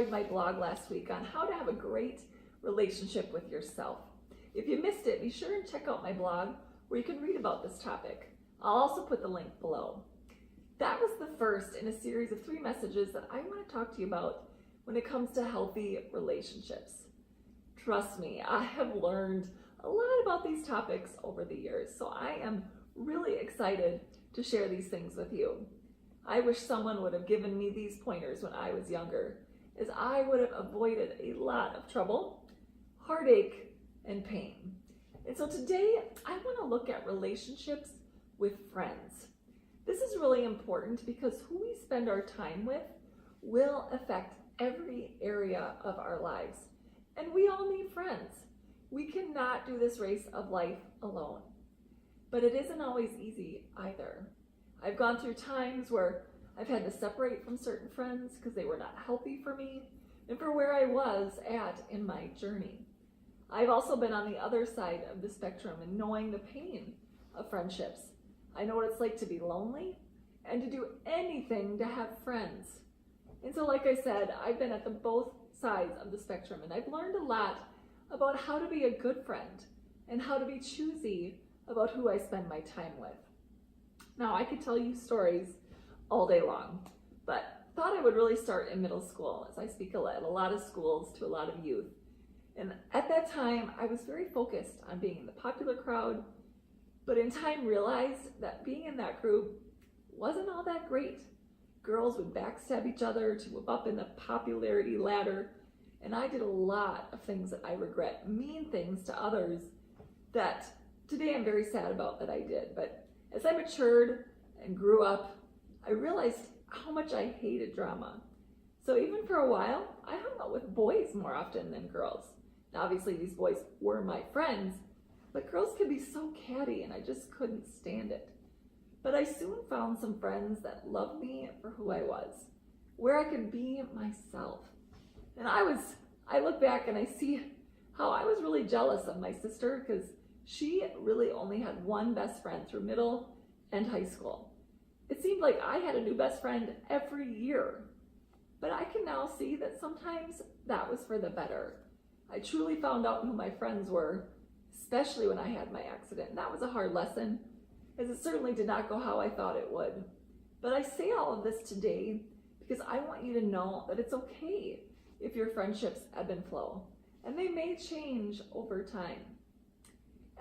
enjoyed my blog last week on how to have a great relationship with yourself. If you missed it, be sure and check out my blog where you can read about this topic. I'll also put the link below. That was the first in a series of 3 messages that I want to talk to you about when it comes to healthy relationships. Trust me, I have learned a lot about these topics over the years, so I am really excited to share these things with you. I wish someone would have given me these pointers when I was younger, as I would have avoided a lot of trouble, heartache, and pain. And so today, I want to look at relationships with friends. This is really important because who we spend our time with will affect every area of our lives. And we all need friends. We cannot do this race of life alone. But it isn't always easy either. I've gone through times where I've had to separate from certain friends because they were not healthy for me and for where I was at in my journey. I've also been on the other side of the spectrum and knowing the pain of friendships. I know what it's like to be lonely and to do anything to have friends. And so like I said, I've been at both sides of the spectrum, and I've learned a lot about how to be a good friend and how to be choosy about who I spend my time with. Now, I could tell you stories all day long, but thought I would really start in middle school, as I speak at a lot of schools to a lot of youth. And at that time, I was very focused on being in the popular crowd, but in time realized that being in that group wasn't all that great. Girls would backstab each other to move up in the popularity ladder, and I did a lot of things that I regret, mean things to others that today I'm very sad about that I did. But as I matured and grew up, I realized how much I hated drama. So even for a while, I hung out with boys more often than girls. Now, obviously, these boys were my friends, but girls can be so catty, and I just couldn't stand it. But I soon found some friends that loved me for who I was, where I could be myself. And I look back and I see how I was really jealous of my sister because she really only had one best friend through middle and high school. It seemed like I had a new best friend every year. But I can now see that sometimes that was for the better. I truly found out who my friends were, especially when I had my accident. And that was a hard lesson, as it certainly did not go how I thought it would. But I say all of this today because I want you to know that it's okay if your friendships ebb and flow, and they may change over time.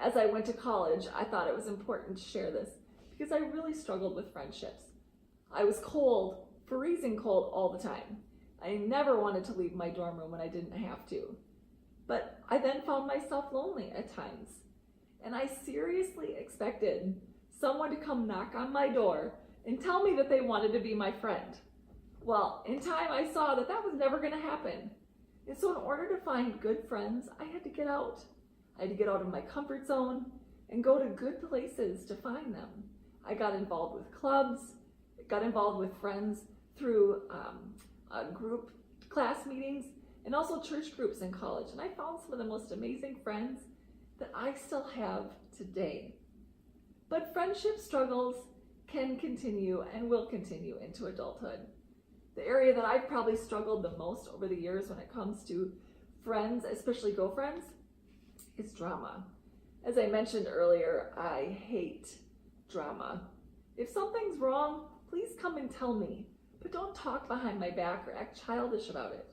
As I went to college, I thought it was important to share this because I really struggled with friendships. I was cold, freezing cold all the time. I never wanted to leave my dorm room when I didn't have to. But I then found myself lonely at times. And I seriously expected someone to come knock on my door and tell me that they wanted to be my friend. Well, in time I saw that that was never going to happen. And so in order to find good friends, I had to get out. I had to get out of my comfort zone and go to good places to find them. I got involved with clubs, got involved with friends through group class meetings, and also church groups in college. And I found some of the most amazing friends that I still have today. But friendship struggles can continue and will continue into adulthood. The area that I've probably struggled the most over the years when it comes to friends, especially girlfriends, is drama. As I mentioned earlier, I hate drama. If something's wrong, please come and tell me, but don't talk behind my back or act childish about it.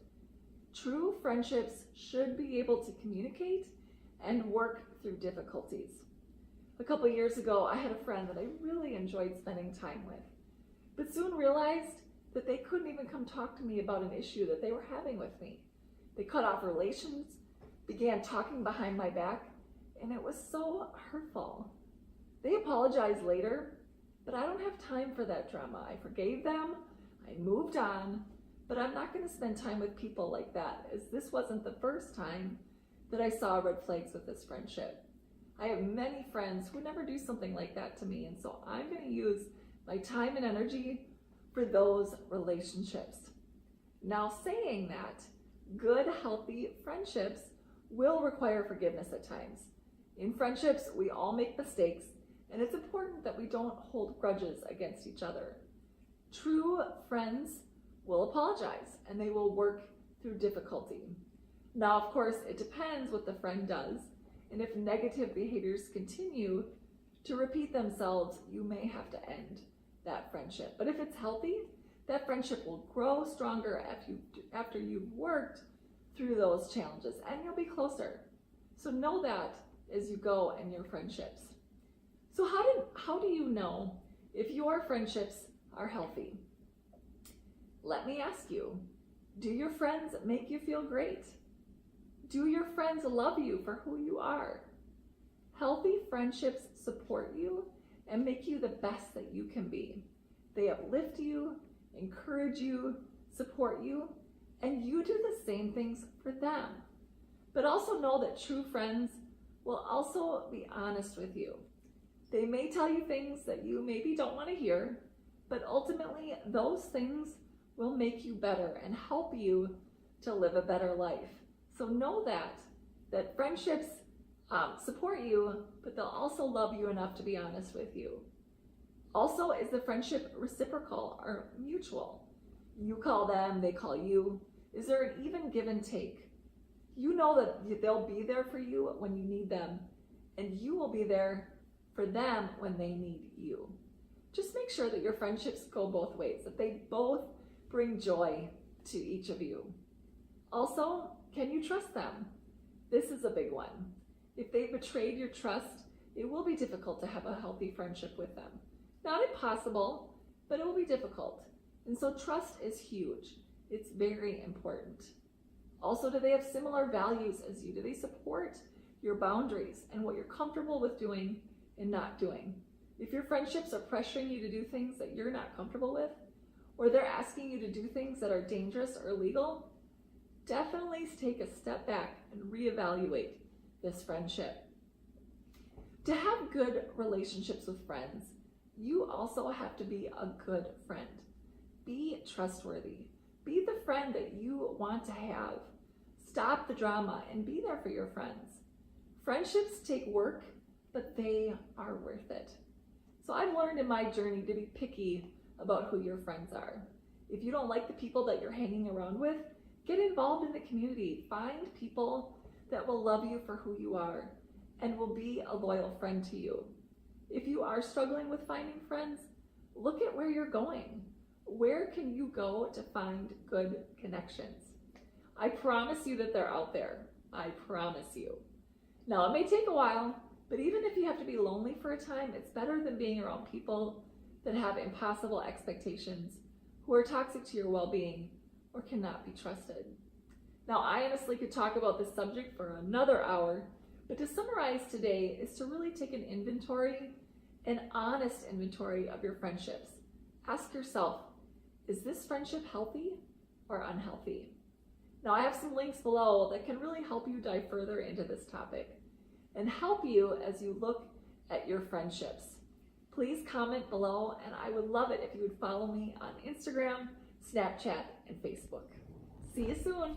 True friendships should be able to communicate and work through difficulties. A couple years ago, I had a friend that I really enjoyed spending time with, but soon realized that they couldn't even come talk to me about an issue that they were having with me. They cut off relations, began talking behind my back, and it was so hurtful. They apologized later, but I don't have time for that drama. I forgave them, I moved on, but I'm not going to spend time with people like that, as this wasn't the first time that I saw red flags with this friendship. I have many friends who would never do something like that to me, and so I'm going to use my time and energy for those relationships. Now, saying that, good, healthy friendships will require forgiveness at times. In friendships, we all make mistakes, and it's important that we don't hold grudges against each other. True friends will apologize, and they will work through difficulty. Now, of course, it depends what the friend does, and if negative behaviors continue to repeat themselves, you may have to end that friendship. But if it's healthy, that friendship will grow stronger after you've worked through those challenges, and you'll be closer. So know that as you go in your friendships. So how do you know if your friendships are healthy? Let me ask you, do your friends make you feel great? Do your friends love you for who you are? Healthy friendships support you and make you the best that you can be. They uplift you, encourage you, support you, and you do the same things for them. But also know that true friends will also be honest with you. They may tell you things that you maybe don't want to hear, but ultimately those things will make you better and help you to live a better life. So know that friendships support you, but they'll also love you enough to be honest with you. Also, is the friendship reciprocal or mutual? You call them, they call you. Is there an even give and take? You know that they'll be there for you when you need them, and you will be there for them when they need you. Just make sure that your friendships go both ways, that they both bring joy to each of you. Also, can you trust them? This is a big one. If they betrayed your trust, it will be difficult to have a healthy friendship with them. Not impossible, but it will be difficult. And so trust is huge. It's very important. Also, do they have similar values as you? Do they support your boundaries and what you're comfortable with doing and not doing? If your friendships are pressuring you to do things that you're not comfortable with, or they're asking you to do things that are dangerous or illegal, definitely take a step back and reevaluate this friendship. To have good relationships with friends, you also have to be a good friend. Be trustworthy. Be the friend that you want to have. Stop the drama and be there for your friends. Friendships take work, but they are worth it. So I've learned in my journey to be picky about who your friends are. If you don't like the people that you're hanging around with, get involved in the community. Find people that will love you for who you are and will be a loyal friend to you. If you are struggling with finding friends, look at where you're going. Where can you go to find good connections? I promise you that they're out there. I promise you. Now, it may take a while, but even if you have to be lonely for a time, it's better than being around people that have impossible expectations, who are toxic to your well-being, or cannot be trusted. Now, I honestly could talk about this subject for another hour, but to summarize today is to really take an inventory, an honest inventory of your friendships. Ask yourself, is this friendship healthy or unhealthy? Now, I have some links below that can really help you dive further into this topic and help you as you look at your friendships. Please comment below, and I would love it if you would follow me on Instagram, Snapchat, and Facebook. See you soon.